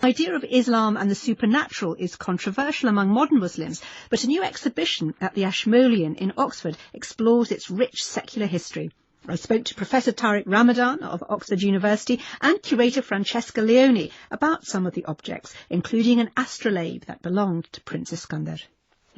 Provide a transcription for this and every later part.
The idea of Islam and the supernatural is controversial among modern Muslims, but a new exhibition at the Ashmolean in Oxford explores its rich secular history. I spoke to Professor Tariq Ramadan of Oxford University and curator Francesca Leone about some of the objects, including an astrolabe that belonged to Prince Iskandar.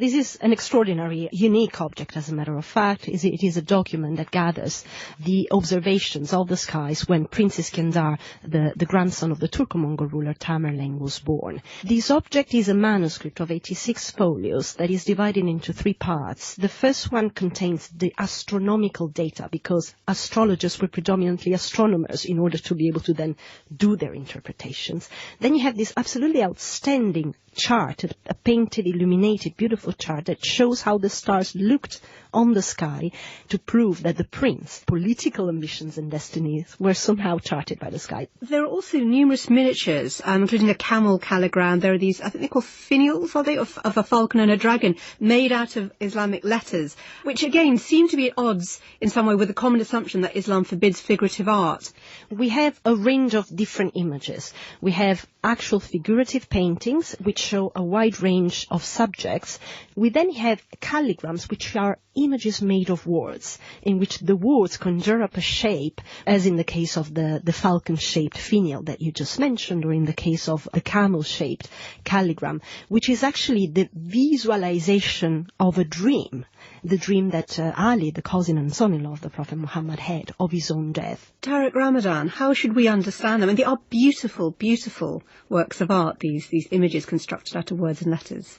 This is an extraordinary, unique object, as a matter of fact. It is a document that gathers the observations of the skies when Prince Iskandar, the grandson of the Turco-Mongol ruler Tamerlane, was born. This object is a manuscript of 86 folios that is divided into 3 parts. The first one contains the astronomical data, because astrologers were predominantly astronomers in order to be able to then do their interpretations. Then you have this absolutely outstanding chart, a painted, illuminated, beautiful chart that shows how the stars looked on the sky to prove that the prince's political ambitions and destinies were somehow charted by the sky. There are also numerous miniatures, including a camel calligram. There are these, I think they're called finials, are they, of a falcon and a dragon, made out of Islamic letters, which again seem to be at odds in some way with the common assumption that Islam forbids figurative art. We have a range of different images. We have actual figurative paintings, which show a wide range of subjects. We then have calligrams, which are images made of words, in which the words conjure up a shape, as in the case of the falcon-shaped finial that you just mentioned, or in the case of the camel-shaped calligram, which is actually the visualization of a dream, the dream that Ali, the cousin and son-in-law of the Prophet Muhammad, had of his own death. Tariq Ramadan, how should we understand them? And they are beautiful, beautiful works of art, these images constructed out of words and letters.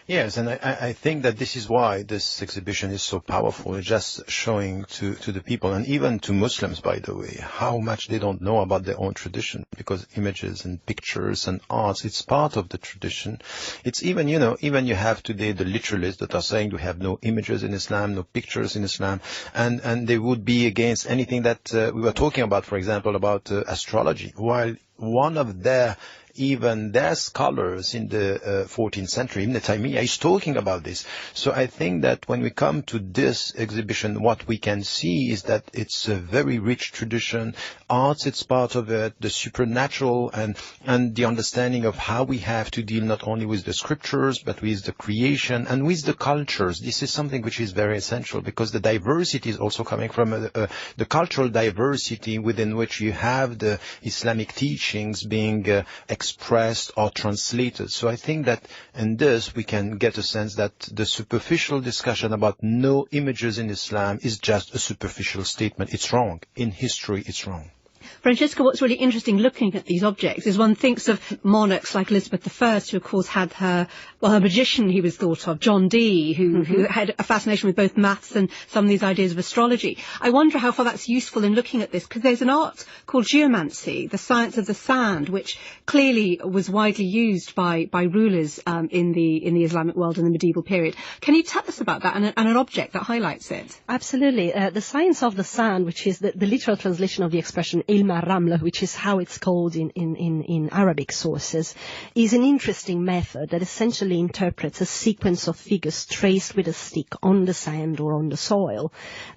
Yes, and I think that this is why this exhibition is so powerful. It's just showing to the people, and even to Muslims, by the way, how much they don't know about their own tradition, because images and pictures and arts, it's part of the tradition. It's even, even you have today the literalists that are saying we have no images in Islam, no pictures in Islam, and they would be against anything that we were talking about, for example, about astrology, while one of their scholars in the 14th century, Ibn Taymiyyah, is talking about this. So I think that when we come to this exhibition, what we can see is that it's a very rich tradition. Arts, it's part of it, the supernatural and the understanding of how we have to deal not only with the scriptures, but with the creation and with the cultures. This is something which is very essential, because the diversity is also coming from the cultural diversity within which you have the Islamic teachings being expressed or translated. So I think that in this we can get a sense that the superficial discussion about no images in Islam is just a superficial statement. It's wrong. In history, it's wrong. Francesca, what's really interesting looking at these objects is one thinks of monarchs like Elizabeth I, who of course had her magician, he was thought of, John Dee, who had a fascination with both maths and some of these ideas of astrology. I wonder how far that's useful in looking at this, because there's an art called Geomancy, the science of the sand, which clearly was widely used by rulers in the Islamic world in the medieval period. Can you tell us about that and an object that highlights it? Absolutely. The science of the sand, which is the literal translation of the expression ilm al-ramla, which is how it's called in Arabic sources, is an interesting method that essentially interprets a sequence of figures traced with a stick on the sand or on the soil.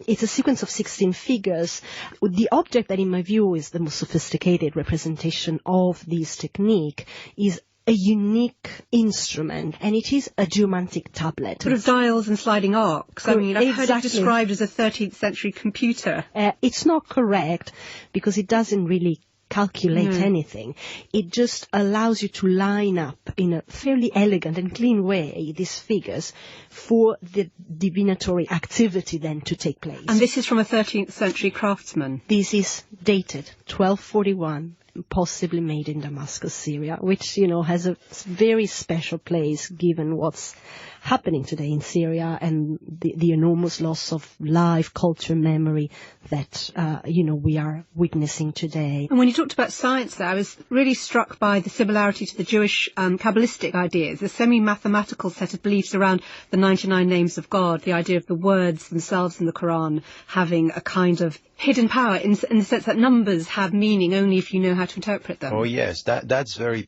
It's a sequence of 16 figures. The object that, in my view, is the most sophisticated representation of this technique is a unique instrument, and it is a geomantic tablet. Sort of dials and sliding arcs. I mean, I've heard it described as a 13th century computer. It's not correct, because it doesn't really calculate anything. It just allows you to line up in a fairly elegant and clean way these figures for the divinatory activity then to take place. And this is from a 13th century craftsman? This is dated 1241. Possibly made in Damascus, Syria, which, has a very special place given what's happening today in Syria and the enormous loss of life, culture, memory that, we are witnessing today. And when you talked about science there, I was really struck by the similarity to the Jewish Kabbalistic ideas, the semi-mathematical set of beliefs around the 99 names of God, the idea of the words themselves in the Quran having a kind of hidden power in the sense that numbers have meaning only if you know how to interpret them. Oh yes, that's very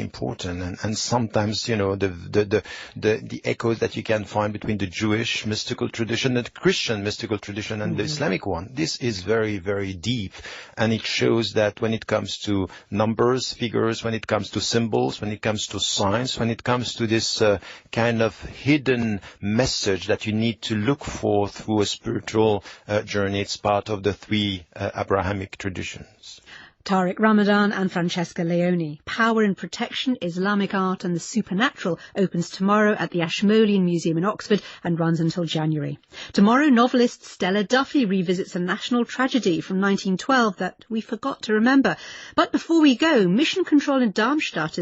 important, and sometimes the echoes that you can find between the Jewish mystical tradition and the Christian mystical tradition and the Islamic one. This is very, very deep, and it shows that when it comes to numbers, figures, when it comes to symbols, when it comes to science, when it comes to this kind of hidden message that you need to look for through a spiritual journey, it's part of the three Abrahamic traditions. Tariq Ramadan and Francesca Leoni. Power and Protection, Islamic Art and the Supernatural opens tomorrow at the Ashmolean Museum in Oxford and runs until January. Tomorrow, novelist Stella Duffy revisits a national tragedy from 1912 that we forgot to remember. But before we go, Mission Control in Darmstadt